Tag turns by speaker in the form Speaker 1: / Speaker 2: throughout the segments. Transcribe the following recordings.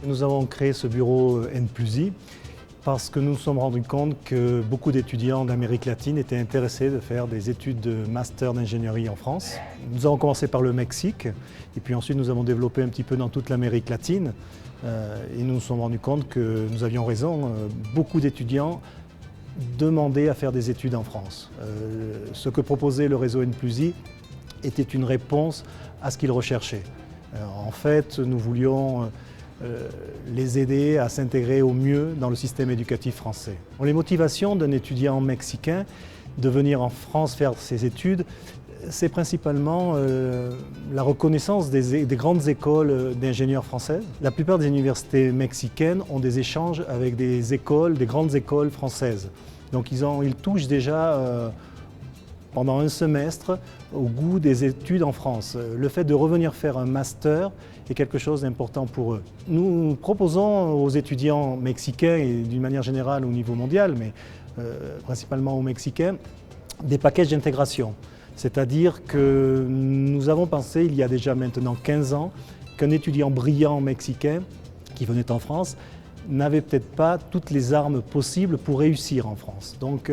Speaker 1: Nous avons créé ce bureau N+I parce que nous nous sommes rendus compte que beaucoup d'étudiants d'Amérique latine étaient intéressés de faire des études de master d'ingénierie en France. Nous avons commencé par le Mexique et puis ensuite nous avons développé un petit peu dans toute l'Amérique latine et nous nous sommes rendus compte que nous avions raison. Beaucoup d'étudiants demandaient à faire des études en France. Ce que proposait le réseau N+I était une réponse à ce qu'ils recherchaient. En fait, nous voulions les aider à s'intégrer au mieux dans le système éducatif français. Les motivations d'un étudiant mexicain de venir en France faire ses études, c'est principalement la reconnaissance des grandes écoles d'ingénieurs françaises. La plupart des universités mexicaines ont des échanges avec des grandes écoles françaises. Donc ils touchent déjà pendant un semestre au goût des études en France. Le fait de revenir faire un master est quelque chose d'important pour eux. Nous proposons aux étudiants mexicains et d'une manière générale au niveau mondial, mais principalement aux Mexicains, des packages d'intégration. C'est-à-dire que nous avons pensé il y a déjà maintenant 15 ans qu'un étudiant brillant mexicain qui venait en France n'avait peut-être pas toutes les armes possibles pour réussir en France. Donc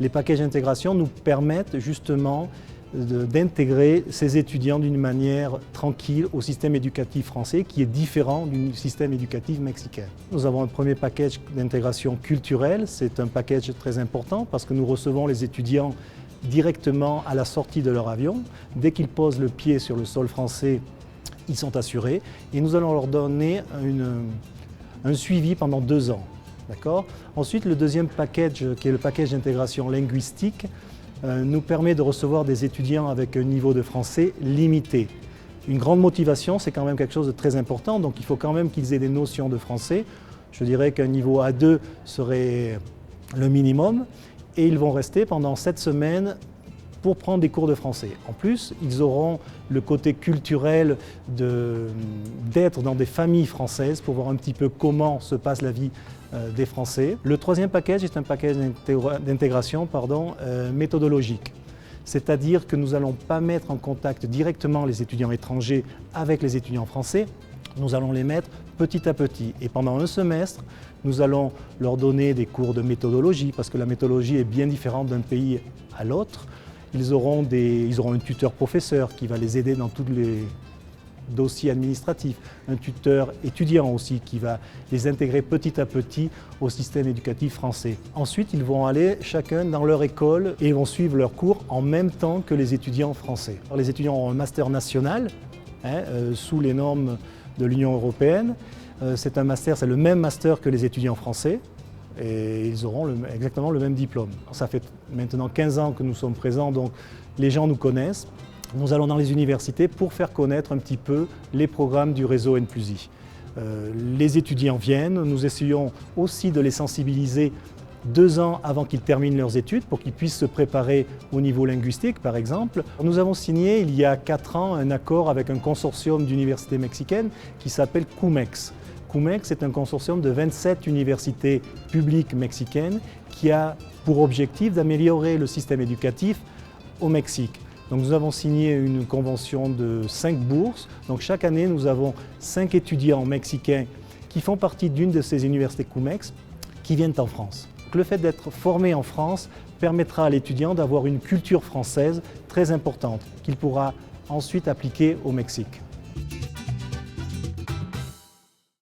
Speaker 1: les packages d'intégration nous permettent justement d'intégrer ces étudiants d'une manière tranquille au système éducatif français qui est différent du système éducatif mexicain. Nous avons un premier package d'intégration culturelle, c'est un package très important parce que nous recevons les étudiants directement à la sortie de leur avion. Dès qu'ils posent le pied sur le sol français, ils sont assurés et nous allons leur donner un suivi pendant 2 ans. Ensuite, le deuxième package, qui est le package d'intégration linguistique, nous permet de recevoir des étudiants avec un niveau de français limité. Une grande motivation, c'est quand même quelque chose de très important, donc il faut quand même qu'ils aient des notions de français. Je dirais qu'un niveau A2 serait le minimum, et ils vont rester pendant 7 semaines pour prendre des cours de français. En plus, ils auront le côté culturel d'être dans des familles françaises pour voir un petit peu comment se passe la vie des Français. Le troisième package est un package d'intégration méthodologique. C'est-à-dire que nous n'allons pas mettre en contact directement les étudiants étrangers avec les étudiants français, nous allons les mettre petit à petit. Et pendant un semestre, nous allons leur donner des cours de méthodologie, parce que la méthodologie est bien différente d'un pays à l'autre. Ils auront un tuteur professeur qui va les aider dans tous les dossiers administratifs, un tuteur étudiant aussi qui va les intégrer petit à petit au système éducatif français. Ensuite, ils vont aller chacun dans leur école et vont suivre leurs cours en même temps que les étudiants français. Alors, les étudiants ont un master national sous les normes de l'Union européenne. C'est le même master que les étudiants français. Et ils auront exactement le même diplôme. Ça fait maintenant 15 ans que nous sommes présents, donc les gens nous connaissent. Nous allons dans les universités pour faire connaître un petit peu les programmes du réseau N+I. Les étudiants viennent, nous essayons aussi de les sensibiliser 2 ans avant qu'ils terminent leurs études pour qu'ils puissent se préparer au niveau linguistique, par exemple. Nous avons signé il y a 4 ans un accord avec un consortium d'universités mexicaines qui s'appelle CUMEX. CUMEX est un consortium de 27 universités publiques mexicaines qui a pour objectif d'améliorer le système éducatif au Mexique. Donc nous avons signé une convention de 5 bourses. Donc chaque année, nous avons 5 étudiants mexicains qui font partie d'une de ces universités CUMEX qui viennent en France. Donc, le fait d'être formé en France permettra à l'étudiant d'avoir une culture française très importante qu'il pourra ensuite appliquer au Mexique.